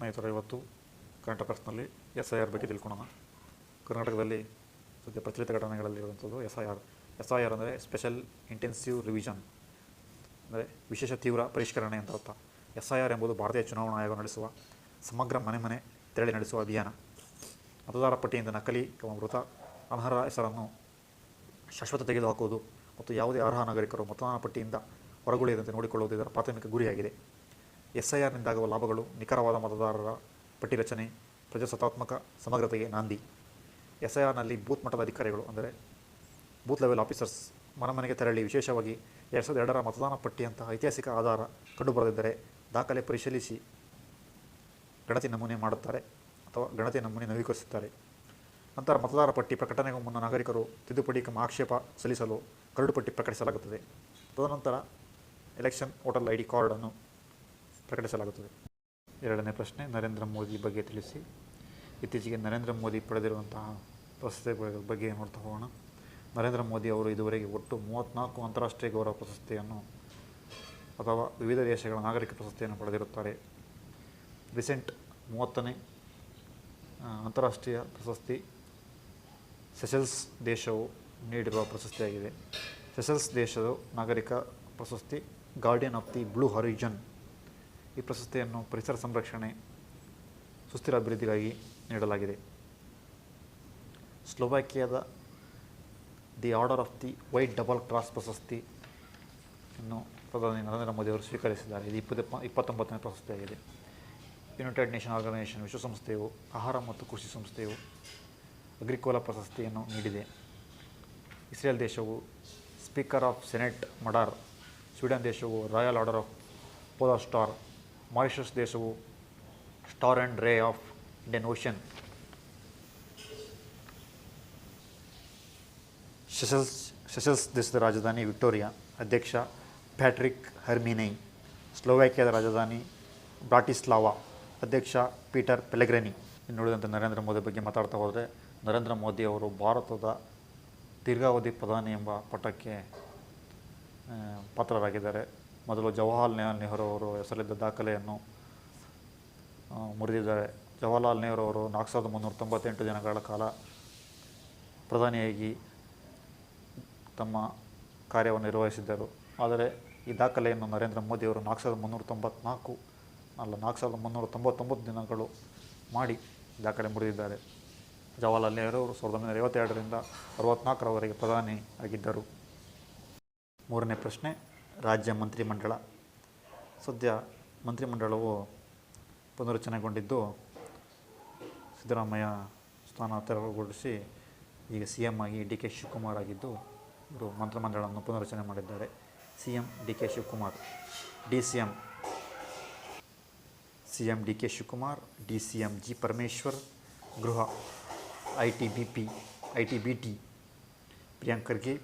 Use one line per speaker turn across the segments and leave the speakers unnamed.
ಸ್ನೇಹಿತರೆ, ಇವತ್ತು current ಅಫೇರ್ಸ್ನಲ್ಲಿ SIR ಬಗ್ಗೆ ತಿಳ್ಕೊಳ್ಳೋಣ. ಕರ್ನಾಟಕದಲ್ಲಿ ಸದ್ಯ ಪ್ರಚಲಿತ ಘಟನೆಗಳಲ್ಲಿರುವಂಥದ್ದು SIR ಅಂದರೆ ಸ್ಪೆಷಲ್ ಇಂಟೆನ್ಸಿವ್ ರಿವಿಷನ್, ಅಂದರೆ ವಿಶೇಷ ತೀವ್ರ ಪರಿಷ್ಕರಣೆ ಅಂತ ಅರ್ಥ. SIR ಎಂಬುದು ಭಾರತೀಯ ಚುನಾವಣಾ ಆಯೋಗ ನಡೆಸುವ ಸಮಗ್ರ ಮನೆ ತೆರಳಿ ನಡೆಸುವ ಅಭಿಯಾನ. ಮತದಾರ ಪಟ್ಟಿಯಿಂದ ನಕಲಿ ಮೃತ ಅನರ್ಹ ಹೆಸರನ್ನು ಶಾಶ್ವತ ತೆಗೆದುಹಾಕುವುದು ಮತ್ತು ಯಾವುದೇ ಅರ್ಹ ನಾಗರಿಕರು ಮತದಾನ ಪಟ್ಟಿಯಿಂದ ಹೊರಗುಳಿಯದಂತೆ ನೋಡಿಕೊಳ್ಳುವುದು ಇದರ ಪ್ರಾಥಮಿಕ ಗುರಿಯಾಗಿದೆ. SIRನಿಂದಾಗುವ ಲಾಭಗಳು: ನಿಖರವಾದ ಮತದಾರರ ಪಟ್ಟಿ ರಚನೆ, ಪ್ರಜಾಸತ್ತಾತ್ಮಕ ಸಮಗ್ರತೆಗೆ ನಾಂದಿ. SIRನಲ್ಲಿ ಬೂತ್ ಮಟ್ಟದ ಅಧಿಕಾರಿಗಳು ಅಂದರೆ ಬೂತ್ ಲೆವೆಲ್ ಆಫೀಸರ್ಸ್ ಮನೆಗೆ ತೆರಳಿ ವಿಶೇಷವಾಗಿ 2002ರ ಮತದಾನ ಪಟ್ಟಿಯಂತಹ ಐತಿಹಾಸಿಕ ಆಧಾರ ಕಂಡುಬರದಿದ್ದರೆ ದಾಖಲೆ ಪರಿಶೀಲಿಸಿ ಗಣತಿ ನಮೂನೆ ಮಾಡುತ್ತಾರೆ ಅಥವಾ ಗಣತಿ ನಮೂನೆ ನವೀಕರಿಸುತ್ತಾರೆ. ನಂತರ ಮತದಾರ ಪಟ್ಟಿ ಪ್ರಕಟಣೆಗೂ ಮುನ್ನ ನಾಗರಿಕರು ತಿದ್ದುಪಡಿ ಆಕ್ಷೇಪ ಸಲ್ಲಿಸಲು ಕರಡು ಪಟ್ಟಿ ಪ್ರಕಟಿಸಲಾಗುತ್ತದೆ. ತದನಂತರ ಎಲೆಕ್ಷನ್ ವೋಟರ್ ID ಕಾರ್ಡನ್ನು ಪ್ರಕಟಿಸಲಾಗುತ್ತದೆ. ಎರಡನೇ ಪ್ರಶ್ನೆ, ನರೇಂದ್ರ ಮೋದಿ ಬಗ್ಗೆ ತಿಳಿಸಿ. ಇತ್ತೀಚೆಗೆ ನರೇಂದ್ರ ಮೋದಿ ಪಡೆದಿರುವಂತಹ ಪ್ರಶಸ್ತಿಗಳ ಬಗ್ಗೆ ನೋಡ್ತಾ ಹೋಗೋಣ. ನರೇಂದ್ರ ಮೋದಿ ಅವರು ಇದುವರೆಗೆ ಒಟ್ಟು 34 ಅಂತಾರಾಷ್ಟ್ರೀಯ ಗೌರವ ಪ್ರಶಸ್ತಿಯನ್ನು ಅಥವಾ ವಿವಿಧ ದೇಶಗಳ ನಾಗರಿಕ ಪ್ರಶಸ್ತಿಯನ್ನು ಪಡೆದಿರುತ್ತಾರೆ. ರೀಸೆಂಟ್ 30ನೇ ಅಂತಾರಾಷ್ಟ್ರೀಯ ಪ್ರಶಸ್ತಿ ಸೆಷಲ್ಸ್ ದೇಶವು ನೀಡಿರುವ ಪ್ರಶಸ್ತಿಯಾಗಿದೆ. ಸೆಷಲ್ಸ್ ದೇಶದ ನಾಗರಿಕ ಪ್ರಶಸ್ತಿ guardian of the blue horizon. ಈ ಪ್ರಶಸ್ತಿಯನ್ನು ಪರಿಸರ ಸಂರಕ್ಷಣೆ, ಸುಸ್ಥಿರ ಅಭಿವೃದ್ಧಿಗಾಗಿ ನೀಡಲಾಗಿದೆ. ಸ್ಲೋವಾಕಿಯಾದ the order of the white double cross ಪ್ರಶಸ್ತಿ ಇನ್ನು ಪ್ರಧಾನಿ ನರೇಂದ್ರ ಮೋದಿ ಅವರು ಸ್ವೀಕರಿಸಿದ್ದಾರೆ. ಇದು 29ನೇ ಪ್ರಶಸ್ತಿಯಾಗಿದೆ. ಯುನೈಟೆಡ್ ನೇಷನ್ ಆರ್ಗನೈಸೇಷನ್ ವಿಶ್ವಸಂಸ್ಥೆಯು ಆಹಾರ ಮತ್ತು ಕೃಷಿ ಸಂಸ್ಥೆಯು ಅಗ್ರಿಕೋಲಾ ಪ್ರಶಸ್ತಿಯನ್ನು ನೀಡಿದೆ. ಇಸ್ರೇಲ್ ದೇಶವು ಸ್ಪೀಕರ್ ಆಫ್ ಸೆನೆಟ್ ಮಡಾರ್. ಸ್ವೀಡನ್ ದೇಶವು royal order of polar star. Mauritius ದೇಶವು star and ray of Indian ocean. Seychelles ದೇಶದ ರಾಜಧಾನಿ ವಿಕ್ಟೋರಿಯಾ. ಅಧ್ಯಕ್ಷ ಪ್ಯಾಟ್ರಿಕ್ ಹರ್ಮಿನೈ. ಸ್ಲೋವಾಕಿಯಾದ ರಾಜಧಾನಿ ಬ್ರಾಟಿಸ್ಲಾವಾ. ಅಧ್ಯಕ್ಷ ಪೀಟರ್ ಪೆಲೆಗ್ರಿನಿ. ಇನ್ನು ನೋಡಿದಂತೆ ನರೇಂದ್ರ ಮೋದಿ ಬಗ್ಗೆ ಮಾತಾಡ್ತಾ ಹೋದರೆ, ನರೇಂದ್ರ ಮೋದಿ ಅವರು ಭಾರತದ ದೀರ್ಘಾವಧಿ ಪ್ರಧಾನಿ ಎಂಬ ಪಟ್ಟಕ್ಕೆ ಪಾತ್ರರಾಗಿದ್ದಾರೆ. ಮೊದಲು ಜವಾಹರ್ಲಾಲ್ ನೆಹರು ಅವರು ಹೆಸರಿದ್ದ ದಾಖಲೆಯನ್ನು ಮುರಿದಿದ್ದಾರೆ. ಜವಾಹರ್ಲಾಲ್ ನೆಹರು ಅವರು 4398 ದಿನಗಳ ಕಾಲ ಪ್ರಧಾನಿಯಾಗಿ ತಮ್ಮ ಕಾರ್ಯವನ್ನು ನಿರ್ವಹಿಸಿದ್ದರು. ಆದರೆ ಈ ದಾಖಲೆಯನ್ನು ನರೇಂದ್ರ ಮೋದಿಯವರು 4399 ದಿನಗಳು ಮಾಡಿ ದಾಖಲೆ ಮುರಿದಿದ್ದಾರೆ. ಜವಾಹರ್ಲಾಲ್ ನೆಹರು ಅವರು 1952ರಿಂದ 64ರವರೆಗೆ ಪ್ರಧಾನಿ ಆಗಿದ್ದರು. ಮೂರನೇ ಪ್ರಶ್ನೆ, ರಾಜ್ಯ ಮಂತ್ರಿಮಂಡಲ. ಸದ್ಯ ಮಂತ್ರಿಮಂಡಲವು ಪುನರಚನೆಗೊಂಡಿದ್ದು, ಸಿದ್ದರಾಮಯ್ಯ ಸ್ಥಾನ ತೆರವುಗೊಳಿಸಿ ಈಗ CM ಆಗಿ DK ಶಿವಕುಮಾರ್ ಆಗಿದ್ದು, ಇವರು ಮಂತ್ರಿಮಂಡಲವನ್ನು ಪುನರಚನೆ ಮಾಡಿದ್ದಾರೆ. CM DK Shivakumar. CM DK Shivakumar, DCM G Parameshwar, ಗೃಹ ITBT ಪ್ರಿಯಾಂಕ್ ಖರ್ಗೆ,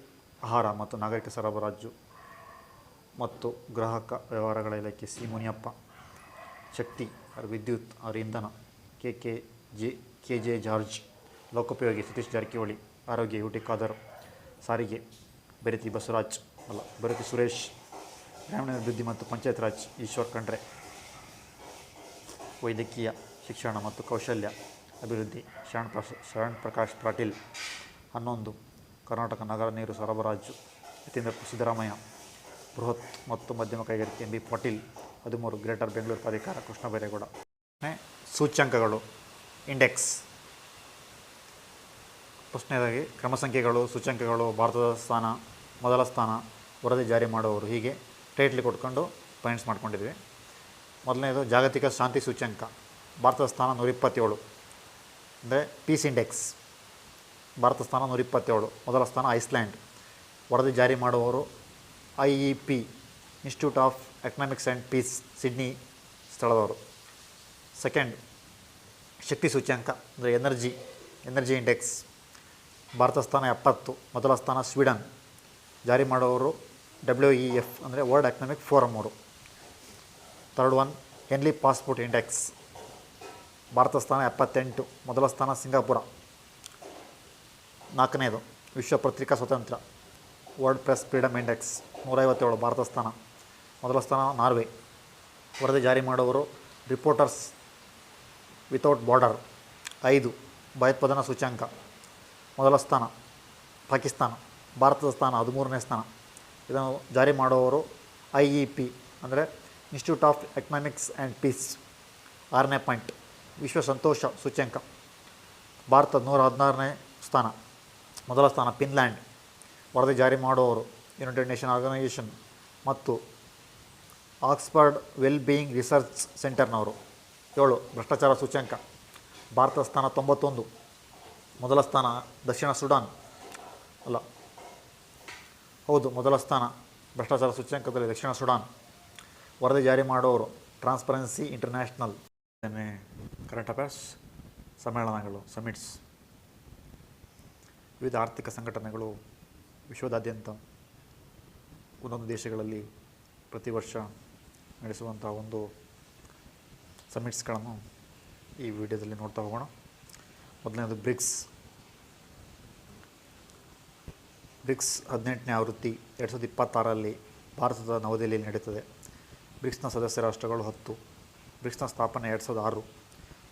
ಆಹಾರ ಮತ್ತು ನಾಗರಿಕ ಸರಬರಾಜು ಮತ್ತು ಗ್ರಾಹಕ ವ್ಯವಹಾರಗಳ ಇಲಾಖೆ C ಮುನಿಯಪ್ಪ, ಶಕ್ತಿ ವಿದ್ಯುತ್ ಇಂಧನ KJ ಜಾರ್ಜ್, ಲೋಕೋಪಯೋಗಿ ಸತೀಶ್ ಜಾರಕಿಹೊಳಿ, ಆರೋಗ್ಯ UT ಖಾದರ್, ಸಾರಿಗೆ ಬೆರತಿ ಸುರೇಶ್, ಗ್ರಾಮೀಣಾಭಿವೃದ್ಧಿ ಮತ್ತು ಪಂಚಾಯತ್ ರಾಜ್ ಈಶ್ವರ್ ಖಂಡ್ರೆ, ವೈದ್ಯಕೀಯ ಶಿಕ್ಷಣ ಮತ್ತು ಕೌಶಲ್ಯ ಅಭಿವೃದ್ಧಿ ಶರಣ್ ಪ್ರಕಾಶ್ ಪಾಟೀಲ್. 11 ಕರ್ನಾಟಕ ನಗರ ನೀರು ಸರಬರಾಜು ಯತೀಂದ್ರ ಸಿದ್ದರಾಮಯ್ಯ, ಬೃಹತ್ ಮತ್ತು ಮಧ್ಯಮ ಕೈಗಾರಿಕೆ MB ಪಾಟೀಲ್. 13 ಗ್ರೇಟರ್ ಬೆಂಗಳೂರು ಪ್ರಾಧಿಕಾರ ಕೃಷ್ಣ ಬೈರೇಗೌಡ. ಸೂಚ್ಯಂಕಗಳು ಇಂಡೆಕ್ಸ್. ಪ್ರಶ್ನೆಯಾಗಿ ಕ್ರಮ ಸಂಖ್ಯೆಗಳು, ಸೂಚ್ಯಂಕಗಳು, ಭಾರತದ ಸ್ಥಾನ, ಮೊದಲ ಸ್ಥಾನ, ವರದಿ ಜಾರಿ ಮಾಡುವವರು, ಹೀಗೆ ಟೈಟ್ಲಿ ಕೊಟ್ಕೊಂಡು ಪಾಯಿಂಟ್ಸ್ ಮಾಡ್ಕೊಂಡಿದ್ವಿ. ಮೊದಲನೇದು ಜಾಗತಿಕ ಶಾಂತಿ ಸೂಚ್ಯಂಕ. ಭಾರತದ ಸ್ಥಾನ 127, ಅಂದರೆ ಪೀಸ್ ಇಂಡೆಕ್ಸ್. ಭಾರತ ಸ್ಥಾನ 127. ಮೊದಲ ಸ್ಥಾನ ಐಸ್ಲ್ಯಾಂಡ್. ವರದಿ ಜಾರಿ ಮಾಡುವವರು IEP, institute of economics and peace, Sydney ಸ್ಥಳದವರು. ಸೆಕೆಂಡ್ ಶಕ್ತಿ ಸೂಚ್ಯಂಕ, ಅಂದರೆ ಎನರ್ಜಿ ಇಂಡೆಕ್ಸ್. ಭಾರತ ಸ್ಥಾನ 70. ಮೊದಲ ಸ್ಥಾನ ಸ್ವೀಡನ್. ಜಾರಿ ಮಾಡುವವರು WEF, ಅಂದರೆ ವರ್ಲ್ಡ್ ಎಕನಾಮಿಕ್ ಫೋರಮ್ ಅವರು. Third one Henley passport index. Bharat ಸ್ಥಾನ 78. ಮೊದಲ ಸ್ಥಾನ ಸಿಂಗಾಪುರ. ನಾಲ್ಕನೇದು ವಿಶ್ವ ಪತ್ರಿಕಾ ಸ್ವಾತಂತ್ರ್ಯ, world press freedom index 157. Bharat ಸ್ಥಾನ. ಮೊದಲ ಸ್ಥಾನ ನಾರ್ವೆ. ವರದಿ ಜಾರಿ ಮಾಡುವವರು ರಿಪೋರ್ಟರ್ಸ್ ವಿತೌಟ್ ಬಾರ್ಡರ್ 5 ಭಯೋತ್ಪಾದನಾ ಸೂಚ್ಯಂಕ ಮೊದಲ ಸ್ಥಾನ ಪಾಕಿಸ್ತಾನ, ಭಾರತದ ಸ್ಥಾನ 13ನೇ ಸ್ಥಾನ. ಇದನ್ನು ಜಾರಿ ಮಾಡುವವರು IEP ಅಂದರೆ institute of economics and peace. 6ನೇ ಪಾಯಿಂಟ್ ವಿಶ್ವ ಸಂತೋಷ ಸೂಚ್ಯಂಕ ಭಾರತ 116ನೇ ಸ್ಥಾನ, ಮೊದಲ ಸ್ಥಾನ ಫಿನ್ಲ್ಯಾಂಡ್. ವರದಿ ಜಾರಿ ಮಾಡುವವರು ಯುನೈಟೆಡ್ ನೇಷನ್ ಆರ್ಗನೈಜೇಷನ್ ಮತ್ತು ಆಕ್ಸ್ಫರ್ಡ್ ವೆಲ್ ಬೀಯಿಂಗ್ ರಿಸರ್ಚ್ ಸೆಂಟರ್ನವರು. 7 ಭ್ರಷ್ಟಾಚಾರ ಸೂಚ್ಯಂಕ ಭಾರತದ ಸ್ಥಾನ 91, ಮೊದಲ ಸ್ಥಾನ ದಕ್ಷಿಣ ಸುಡಾನ್. ಮೊದಲ ಸ್ಥಾನ ಭ್ರಷ್ಟಾಚಾರ ಸೂಚ್ಯಂಕದಲ್ಲಿ ದಕ್ಷಿಣ ಸುಡಾನ್. ವರದಿ ಜಾರಿ ಮಾಡುವವರು ಟ್ರಾನ್ಸ್ಪರೆನ್ಸಿ ಇಂಟರ್ನ್ಯಾಷನಲ್. ಕರೆಂಟ್ ಅಫೇರ್ಸ್ ಸಮ್ಮೇಳನಗಳು, ಸಮಿಟ್ಸ್. ವಿವಿಧ ಆರ್ಥಿಕ ಸಂಘಟನೆಗಳು ವಿಶ್ವದಾದ್ಯಂತ ಒಂದೊಂದು ದೇಶಗಳಲ್ಲಿ ಪ್ರತಿ ವರ್ಷ ನಡೆಸುವಂಥ ಒಂದು ಸಮಿಟ್ಸ್ಗಳನ್ನು ಈ ವಿಡಿಯೋದಲ್ಲಿ ನೋಡ್ತಾ ಹೋಗೋಣ. ಮೊದಲನೇದು ಬ್ರಿಕ್ಸ್ 18ನೇ ಆವೃತ್ತಿ 2026ರಲ್ಲಿ ಭಾರತದ ನವದೆಹಲಿಯಲ್ಲಿ ನಡೀತದೆ. ಬ್ರಿಕ್ಸ್ನ ಸದಸ್ಯ ರಾಷ್ಟ್ರಗಳು 10. ಬ್ರಿಕ್ಸ್ನ ಸ್ಥಾಪನೆ 2006.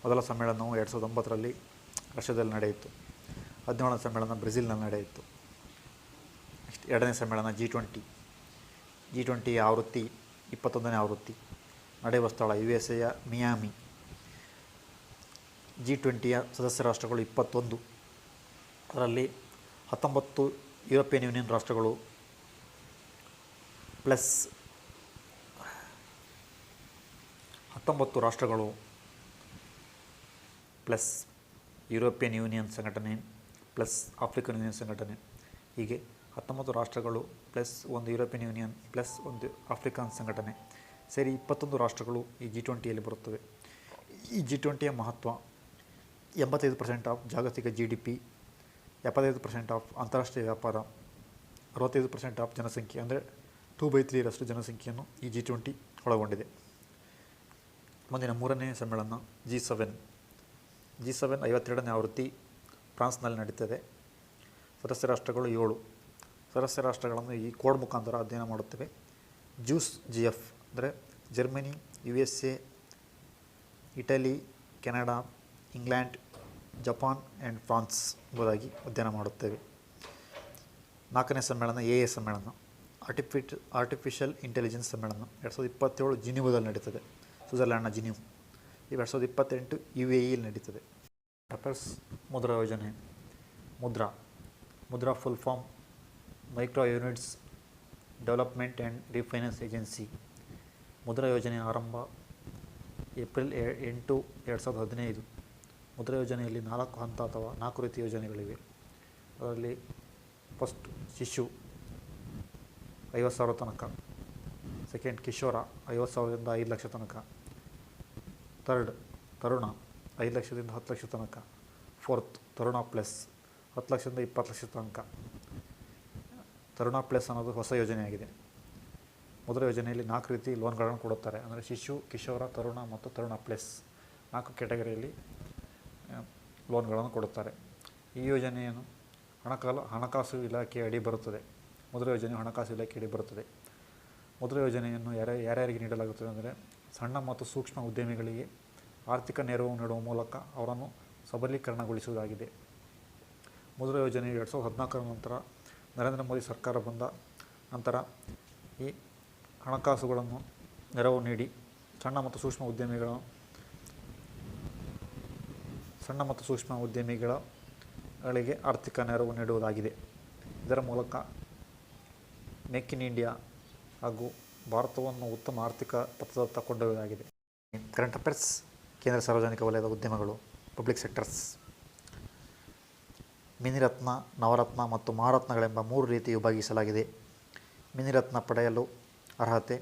ಮೊದಲ ಸಮ್ಮೇಳನವು 2009ರಲ್ಲಿ ರಷ್ಯಾದಲ್ಲಿ ನಡೆಯಿತು. 17ನೇ ಸಮ್ಮೇಳನ ಬ್ರೆಜಿಲ್ನಲ್ಲಿ ನಡೆಯಿತು. ನೆಕ್ಸ್ಟ್ 2ನೇ ಸಮ್ಮೇಳನ G20 ಆವೃತ್ತಿ 21ನೇ ಆವೃತ್ತಿ. ನಡೆಯುವ ಸ್ಥಳ USA ಮಿಯಾಮಿ. G20ಯ ಸದಸ್ಯ ರಾಷ್ಟ್ರಗಳು 21. ಅದರಲ್ಲಿ 19 ಯುರೋಪಿಯನ್ ಯೂನಿಯನ್ ರಾಷ್ಟ್ರಗಳು ಪ್ಲಸ್ 19 ರಾಷ್ಟ್ರಗಳು ಪ್ಲಸ್ ಯುರೋಪಿಯನ್ ಯೂನಿಯನ್ ಸಂಘಟನೆ ಪ್ಲಸ್ ಆಫ್ರಿಕನ್ ಯೂನಿಯನ್ ಸಂಘಟನೆ. ಹೀಗೆ 19 ರಾಷ್ಟ್ರಗಳು ಪ್ಲಸ್ ಒಂದು ಯುರೋಪಿಯನ್ ಯೂನಿಯನ್ ಪ್ಲಸ್ ಒಂದು ಆಫ್ರಿಕನ್ ಸಂಘಟನೆ ಸೇರಿ 21 ರಾಷ್ಟ್ರಗಳು ಈ G20ಯಲ್ಲಿ ಬರುತ್ತವೆ. ಈ G20ಯ ಮಹತ್ವ 85% ಆಫ್ ಜಾಗತಿಕ GDP, 75% ಆಫ್ ಅಂತಾರಾಷ್ಟ್ರೀಯ ವ್ಯಾಪಾರ, 65% ಆಫ್ ಜನಸಂಖ್ಯೆ ಅಂದರೆ 2/3 ಜನಸಂಖ್ಯೆಯನ್ನು ಈ G20 ಒಳಗೊಂಡಿದೆ. ಮುಂದಿನ 3ನೇ ಸಮ್ಮೇಳನ G7 52ನೇ ಆವೃತ್ತಿ ಫ್ರಾನ್ಸ್ನಲ್ಲಿ ನಡೀತದೆ. ಸದಸ್ಯ ರಾಷ್ಟ್ರಗಳು 7. ಸದಸ್ಯ ರಾಷ್ಟ್ರಗಳನ್ನು ಈ ಕೋಡ್ ಮುಖಾಂತರ ಅಧ್ಯಯನ ಮಾಡುತ್ತವೆ. GF ಅಂದರೆ Germany, USA, Italy, Canada, England, Japan and France ಎಂಬುದಾಗಿ ಅಧ್ಯಯನ ಮಾಡುತ್ತೇವೆ. 4ನೇ ಸಮ್ಮೇಳನ AA ಸಮ್ಮೇಳನ ಆರ್ಟಿಫಿಷಿಯಲ್ ಇಂಟೆಲಿಜೆನ್ಸ್ ಸಮ್ಮೇಳನ 2027 ಜಿನೀವಾದಲ್ಲಿ ನಡೀತದೆ. ಸ್ವಿಟ್ಜರ್ಲ್ಯಾಂಡ್ನ ಜಿನೀವ್. ಈ 2028 UAEಯಲ್ಲಿ ನಡೀತದೆ. ಮುದ್ರಾ ಯೋಜನೆ. Mudra full form micro units development and refinance agency. Mudra ಯೋಜನೆಯ ಆರಂಭ ಏಪ್ರಿಲ್ 8, 2015. ಮುದ್ರಾ ಯೋಜನೆಯಲ್ಲಿ 4 ಹಂತ ಅಥವಾ 4 ರೀತಿಯ ಯೋಜನೆಗಳಿವೆ. ಅದರಲ್ಲಿ ಫಸ್ಟ್ ಶಿಶು 50,000 ತನಕ, ಸೆಕೆಂಡ್ ಕಿಶೋರ 50,000ದಿಂದ 5 ಲಕ್ಷ ತನಕ, ಥರ್ಡ್ ತರುಣ 5 ಲಕ್ಷದಿಂದ 10 ಲಕ್ಷ ತನಕ, ಫೋರ್ತ್ ತರುಣ ಪ್ಲಸ್ 10 ಲಕ್ಷದಿಂದ 20 ಲಕ್ಷ ತನಕ. ತರುಣ ಪ್ಲಸ್ ಅನ್ನೋದು ಹೊಸ ಯೋಜನೆಯಾಗಿದೆ. ಮುದ್ರಾ ಯೋಜನೆಯಲ್ಲಿ 4 ರೀತಿ ಲೋನ್ಗಳನ್ನು ಕೊಡುತ್ತಾರೆ. ಅಂದರೆ ಶಿಶು, ಕಿಶೋರ, ತರುಣ ಮತ್ತು ತರುಣ ಪ್ಲಸ್ 4 ಕ್ಯಾಟಗರಿಯಲ್ಲಿ ಲೋನ್ಗಳನ್ನು ಕೊಡುತ್ತಾರೆ. ಈ ಯೋಜನೆಯನ್ನು ಹಣಕಾಸು ಇಲಾಖೆ ಅಡಿ ಬರುತ್ತದೆ. ಮುದ್ರಾ ಯೋಜನೆಯು ಹಣಕಾಸು ಇಲಾಖೆ ಅಡಿ ಬರುತ್ತದೆ. ಮುದ್ರಾ ಯೋಜನೆಯನ್ನು ಯಾರ್ಯಾರಿಗೆ ನೀಡಲಾಗುತ್ತದೆ ಅಂದರೆ ಸಣ್ಣ ಮತ್ತು ಸೂಕ್ಷ್ಮ ಉದ್ಯಮಿಗಳಿಗೆ ಆರ್ಥಿಕ ನೆರವು ನೀಡುವ ಮೂಲಕ ಅವರನ್ನು ಸಬಲೀಕರಣಗೊಳಿಸುವುದಾಗಿದೆ. ಮುದ್ರಾ ಯೋಜನೆಯು 2014 ನಂತರ ನರೇಂದ್ರ ಮೋದಿ ಸರ್ಕಾರ ಬಂದ ನಂತರ ಈ ಹಣಕಾಸುಗಳನ್ನು ನೆರವು ನೀಡಿ ಸಣ್ಣ ಮತ್ತು ಸೂಕ್ಷ್ಮ ಉದ್ಯಮಿಗಳಿಗೆ ಆರ್ಥಿಕ ನೆರವು ನೀಡುವುದಾಗಿದೆ. ಇದರ ಮೂಲಕ ಮೇಕ್ ಇನ್ ಇಂಡಿಯಾ ಹಾಗೂ ಭಾರತವನ್ನು ಉತ್ತಮ ಆರ್ಥಿಕ ಪಥದತ್ತ ಕೊಂಡೊಯ್ಯುವುದಾಗಿದೆ. Current affairs. ಕೇಂದ್ರ ಸಾರ್ವಜನಿಕ ವಲಯದ ಉದ್ಯಮಗಳು, ಪಬ್ಲಿಕ್ ಸೆಕ್ಟರ್ಸ್. ಮಿನಿರತ್ನ, ನವರತ್ನ ಮತ್ತು ಮಹಾರತ್ನಗಳೆಂಬ 3 ರೀತಿ ವಿಭಾಗಿಸಲಾಗಿದೆ. ಮಿನಿರತ್ನ ಪಡೆಯಲು ಅರ್ಹತೆ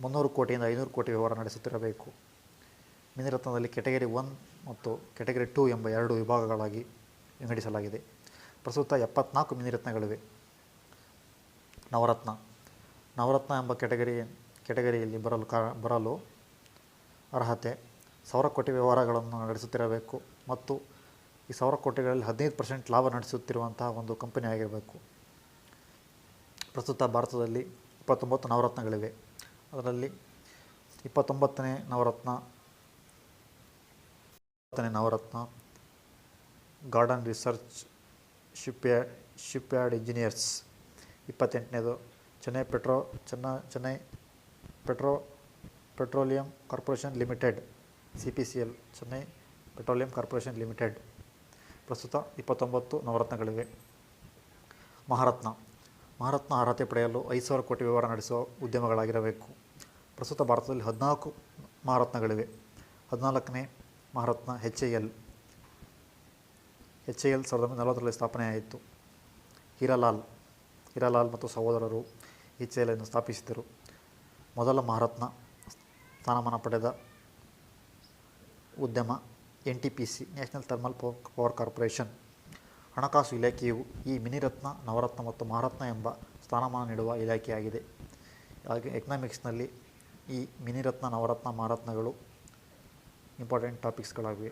300 ಕೋಟಿಯಿಂದ 500 ಕೋಟಿ ವ್ಯವಹಾರ ನಡೆಸುತ್ತಿರಬೇಕು. ಮಿನಿರತ್ನದಲ್ಲಿ ಕ್ಯಾಟಗರಿ 1 ಮತ್ತು ಕ್ಯಾಟಗರಿ 2 ಎಂಬ 2 ವಿಭಾಗಗಳಾಗಿ ವಿಂಗಡಿಸಲಾಗಿದೆ. ಪ್ರಸ್ತುತ 74 ಮಿನಿರತ್ನಗಳಿವೆ. ನವರತ್ನ ಎಂಬ ಕ್ಯಾಟಗರಿಯಲ್ಲಿ ಬರಲು ಅರ್ಹತೆ 1,000 ಕೋಟಿ ವ್ಯವಹಾರಗಳನ್ನು ನಡೆಸುತ್ತಿರಬೇಕು ಮತ್ತು ಈ 1,000 ಕೋಟಿಗಳಲ್ಲಿ 15% ಲಾಭ ನಡೆಸುತ್ತಿರುವಂತಹ ಒಂದು ಕಂಪನಿ ಆಗಿರಬೇಕು. ಪ್ರಸ್ತುತ ಭಾರತದಲ್ಲಿ 29 ನವರತ್ನಗಳಿವೆ. ಅದರಲ್ಲಿ 29ನೇ ನವರತ್ನ 20ನೇ ನವರತ್ನ ಗಾರ್ಡನ್ ರಿಸರ್ಚ್ ಶಿಪ್ಯಾರ್ಡ್ ಇಂಜಿನಿಯರ್ಸ್. 28ನೇದು Chennai petroleum corporation limited CPCL, Chennai petroleum corporation limited. ಪ್ರಸ್ತುತ 29 ನವರತ್ನಗಳಿವೆ. ಮಹಾರತ್ನ ಅರ್ಹತೆ ಪಡೆಯಲು 5,000 ಕೋಟಿ ವ್ಯವಹಾರ ನಡೆಸುವ ಉದ್ಯಮಗಳಾಗಿರಬೇಕು. ಪ್ರಸ್ತುತ ಭಾರತದಲ್ಲಿ 14 ಮಹಾರತ್ನಗಳಿವೆ. 14ನೇ ಮಹಾರತ್ನ HAL 1940ರಲ್ಲಿ ಸ್ಥಾಪನೆಯಾಯಿತು. ಹೀರಾಲಾಲ್ ಮತ್ತು ಸಹೋದರರು HAL ಅನ್ನು ಸ್ಥಾಪಿಸಿದರು. ಮೊದಲ ಮಹಾರತ್ನ ಸ್ಥಾನಮಾನ ಪಡೆದ ಉದ್ಯಮ NTPC, national thermal power corporation. ಹಣಕಾಸು ಇಲಾಖೆಯು ಈ ಮಿನಿರತ್ನ, ನವರತ್ನ ಮತ್ತು ಮಹಾರತ್ನ ಎಂಬ ಸ್ಥಾನಮಾನ ನೀಡುವ ಇಲಾಖೆಯಾಗಿದೆ. ಹಾಗೆ ಎಕನಾಮಿಕ್ಸ್ನಲ್ಲಿ ಈ ಮಿನಿರತ್ನ, ನವರತ್ನ, ಮಹಾರತ್ನಗಳು ಇಂಪಾರ್ಟೆಂಟ್ ಟಾಪಿಕ್ಸ್ಗಳಾಗಿವೆ.